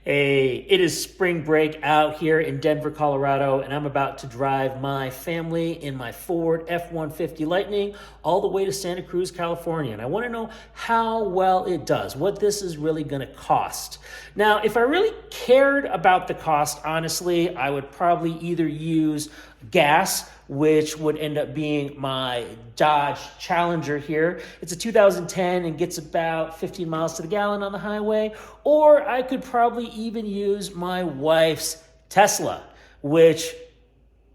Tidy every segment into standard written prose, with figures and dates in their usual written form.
Hey, it is spring break out here in Denver, Colorado, and I'm about to drive my family in my Ford F-150 Lightning all the way to Santa Cruz, California. And I want to know how well it does, what this is really going to cost. Now, if I really cared about the cost, honestly, I would probably either use gas, which would end up being my Dodge Challenger here. It's a 2010 and gets about 15 miles to the gallon on the highway. Or I could probably even use my wife's Tesla, which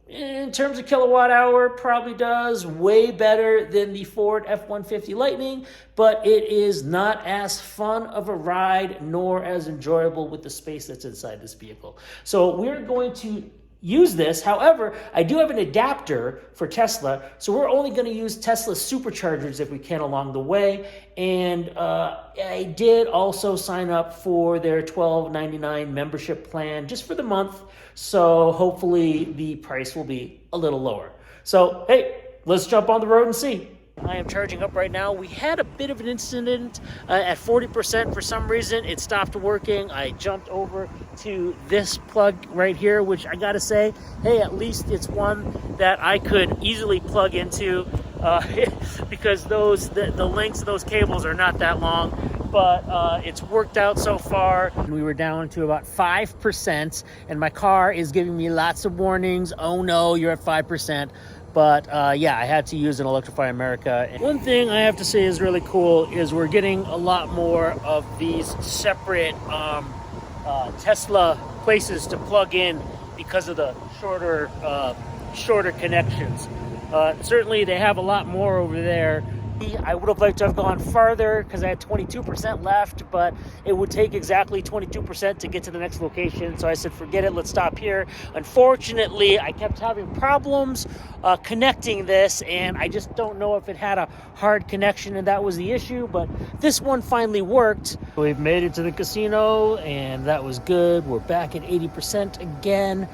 in terms of kilowatt hour probably does way better than the Ford F-150 Lightning, but it is not as fun of a ride nor as enjoyable with the space that's inside this vehicle. So we're going to use this. However, I do have an adapter for Tesla, so we're only going to use Tesla superchargers if we can along the way. And I did also sign up for their $12.99 membership plan just for the month, so hopefully the price will be a little lower. So hey, let's jump on the road and see. I am charging up right now. We had a bit of an incident at 40%. For some reason, it stopped working. I jumped over to this plug right here, which I gotta say, hey, at least it's one that I could easily plug into because the lengths of those cables are not that long. But it's worked out so far. We were down to about 5%, and my car is giving me lots of warnings. Oh no, you're at 5%. But yeah, I had to use an Electrify America. And one thing I have to say is really cool is we're getting a lot more of these separate Tesla places to plug in because of the shorter connections. Certainly they have a lot more over there. I would have liked to have gone farther because I had 22% left, but it would take exactly 22% to get to the next location. So I said, forget it, let's stop here. Unfortunately, I kept having problems connecting this, and I just don't know if it had a hard connection, and that was the issue, but this one finally worked. We've made it to the casino, and that was good. We're back at 80% again.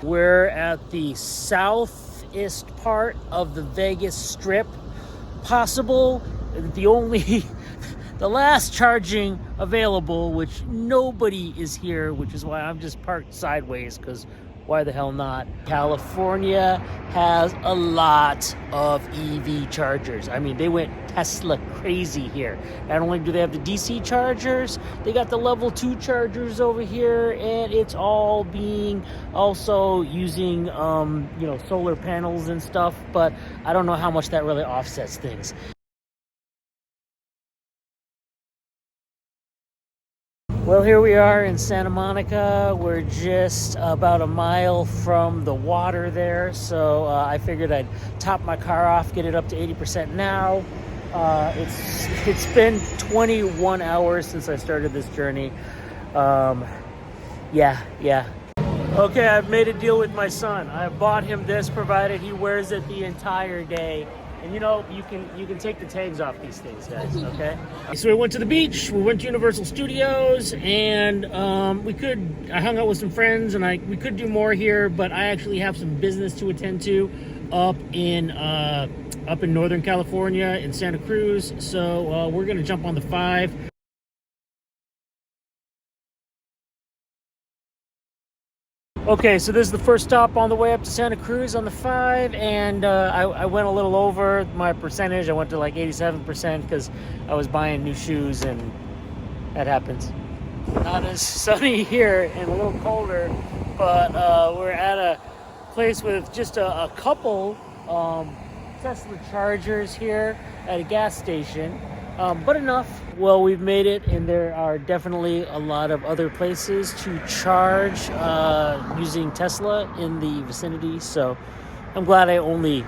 We're at the southeast part of the Vegas Strip. Possible, the last charging available, which nobody is here, which is why I'm just parked sideways, because why the hell not? California has a lot of EV chargers. I mean, they went Tesla crazy here. Not only do they have the DC chargers, they got the level 2 chargers over here, and it's all being also using solar panels and stuff, but I don't know how much that really offsets things. Well, here we are in Santa Monica. We're just about a mile from the water there, so I figured I'd top my car off, get it up to 80% now. It's been 21 hours since I started this journey. Yeah. Okay, I've made a deal with my son. I bought him this, provided he wears it the entire day. And you can take the tags off these things, guys, okay? So we went to the beach, we went to Universal Studios, and I hung out with some friends, and we could do more here, but I actually have some business to attend to up in Northern California, in Santa Cruz, so we're gonna jump on the 5. Okay, so this is the first stop on the way up to Santa Cruz on the 5, and I went a little over my percentage. I went to like 87% because I was buying new shoes, and that happens. Not as sunny here and a little colder, but we're at a place with just a couple Tesla chargers here at a gas station, but enough. Well, we've made it, and there are definitely a lot of other places to charge using Tesla in the vicinity, so I'm glad I only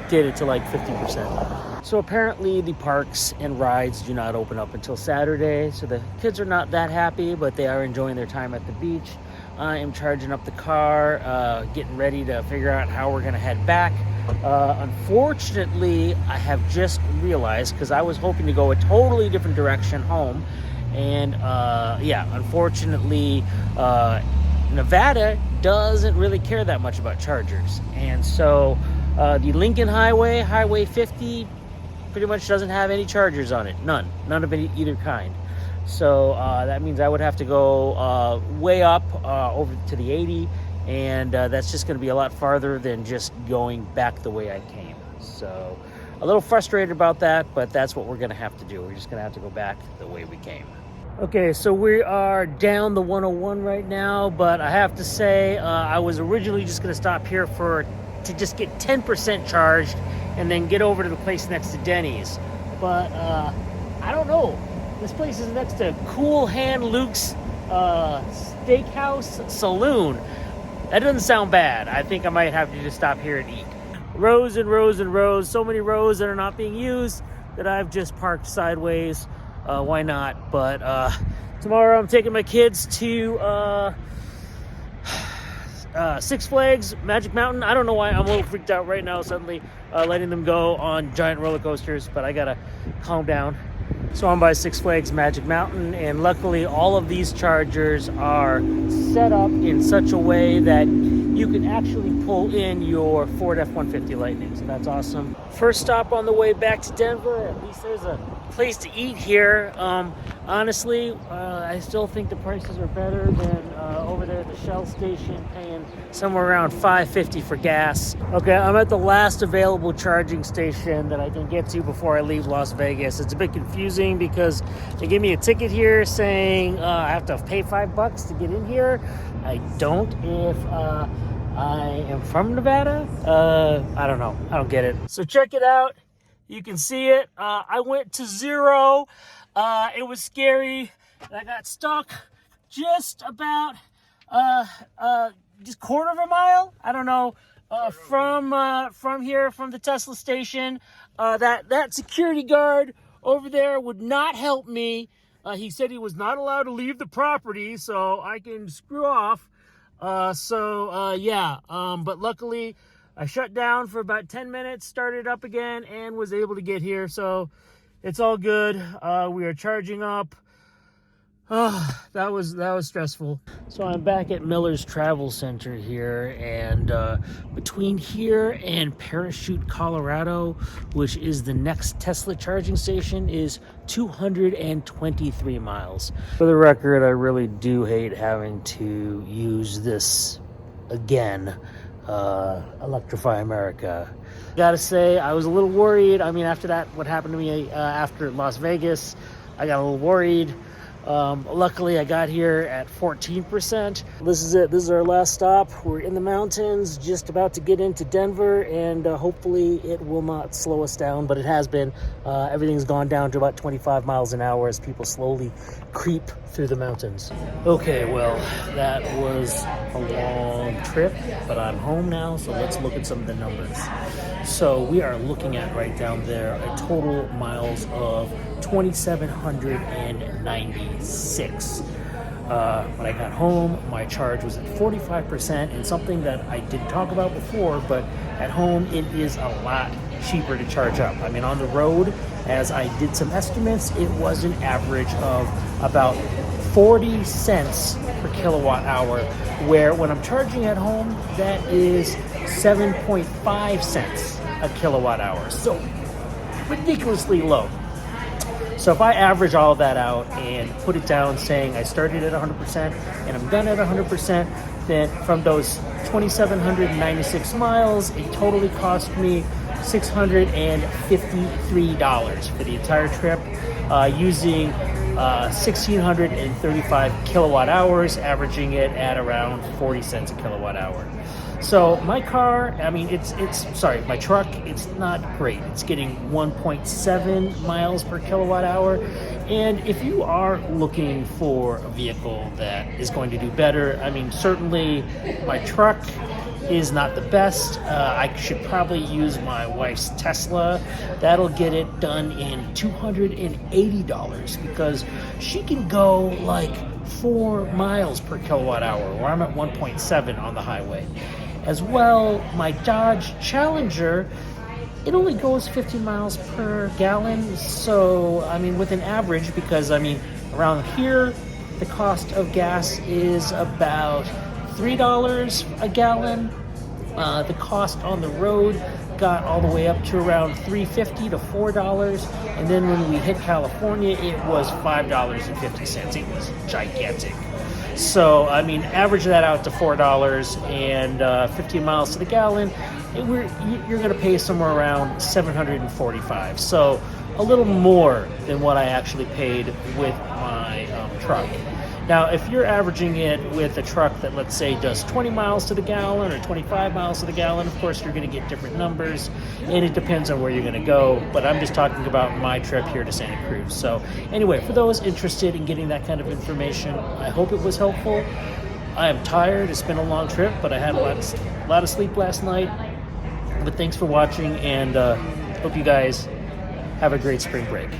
did it to like 50%. So apparently the parks and rides do not open up until Saturday, so the kids are not that happy, but they are enjoying their time at the beach. I am charging up the car, getting ready to figure out how we're gonna head back. Unfortunately, I have just realized, because I was hoping to go a totally different direction home, and unfortunately, Nevada doesn't really care that much about chargers, and so the Lincoln Highway, Highway 50, pretty much doesn't have any chargers on it. None of either kind. So that means I would have to go way up over to the 80, and that's just going to be a lot farther than just going back the way I came. So a little frustrated about that, but that's what we're going to have to do. We're just going to have to go back the way we came. Okay, so we are down the 101 right now, but I have to say I was originally just going to stop here to just get 10% charged and then get over to the place next to Denny's. But I don't know. This place is next to Cool Hand Luke's Steakhouse Saloon. That doesn't sound bad. I think I might have to just stop here and eat. Rows and rows and rows. So many rows that are not being used that I've just parked sideways. Why not? But tomorrow I'm taking my kids to Six Flags Magic Mountain. I don't know why I'm a little freaked out right now suddenly letting them go on giant roller coasters, but I gotta calm down. So I'm by Six Flags Magic Mountain, and luckily all of these chargers are set up in such a way that you can actually pull in your Ford F-150 Lightning, so that's awesome. First stop on the way back to Denver. At least there's a place to eat here. Honestly, I still think the prices are better than over there at the Shell station, paying somewhere around $5.50 for gas. Okay, I'm at the last available charging station that I can get to before I leave Las Vegas. It's a bit confusing because they gave me a ticket here saying I have to pay $5 to get in here. I don't if I am from Nevada. I don't know. I don't get it. So check it out. You can see it. I went to 0. It was scary. I got stuck just about just quarter of a mile. I don't know. From here, from the Tesla station, that security guard over there would not help me. He said he was not allowed to leave the property, so I can screw off. But luckily I shut down for about 10 minutes, started up again, and was able to get here. So it's all good. We are charging up. That was stressful. So I'm back at Miller's Travel Center here, and between here and Parachute, Colorado, which is the next Tesla charging station, is 223 miles. For the record, I really do hate having to use this again. Electrify America. Gotta say, I was a little worried. I mean, after that, what happened to me after Las Vegas, I got a little worried. Luckily, I got here at 14%. This is it. This is our last stop. We're in the mountains, just about to get into Denver, and hopefully it will not slow us down, but it has been. Everything's gone down to about 25 miles an hour as people slowly creep through the mountains. Okay, well, that was a long trip, but I'm home now, so let's look at some of the numbers. So we are looking at right down there a total miles of 2,796. When I got home, my charge was at 45%, and something that I didn't talk about before, but at home it is a lot cheaper to charge up. I mean, on the road, as I did some estimates, it was an average of about 40 cents per kilowatt hour, where when I'm charging at home, that is 7.5 cents a kilowatt hour. So ridiculously low. So if I average all of that out and put it down saying I started at 100% and I'm done at 100%, then from those 2,796 miles, it totally cost me $653 for the entire trip, using 1,635 kilowatt hours, averaging it at around 40 cents a kilowatt hour. So my car, I mean, my truck, it's not great. It's getting 1.7 miles per kilowatt hour. And if you are looking for a vehicle that is going to do better, I mean, certainly my truck is not the best. I should probably use my wife's Tesla. That'll get it done in $280 because she can go like 4 miles per kilowatt hour, where I'm at 1.7 on the highway. As well, my Dodge Challenger, it only goes 50 miles per gallon. So, I mean, with an average, because, I mean, around here, the cost of gas is about $3 a gallon. The cost on the road got all the way up to around $3.50 to $4. And then when we hit California, it was $5.50. It was gigantic. So, I mean, average that out to $4 and 15 miles to the gallon, you're going to pay somewhere around $745. So, a little more than what I actually paid with my truck. Now, if you're averaging it with a truck that, let's say, does 20 miles to the gallon or 25 miles to the gallon, of course, you're going to get different numbers, and it depends on where you're going to go. But I'm just talking about my trip here to Santa Cruz. So anyway, for those interested in getting that kind of information, I hope it was helpful. I am tired. It's been a long trip, but I had a lot of sleep last night. But thanks for watching, and hope you guys have a great spring break.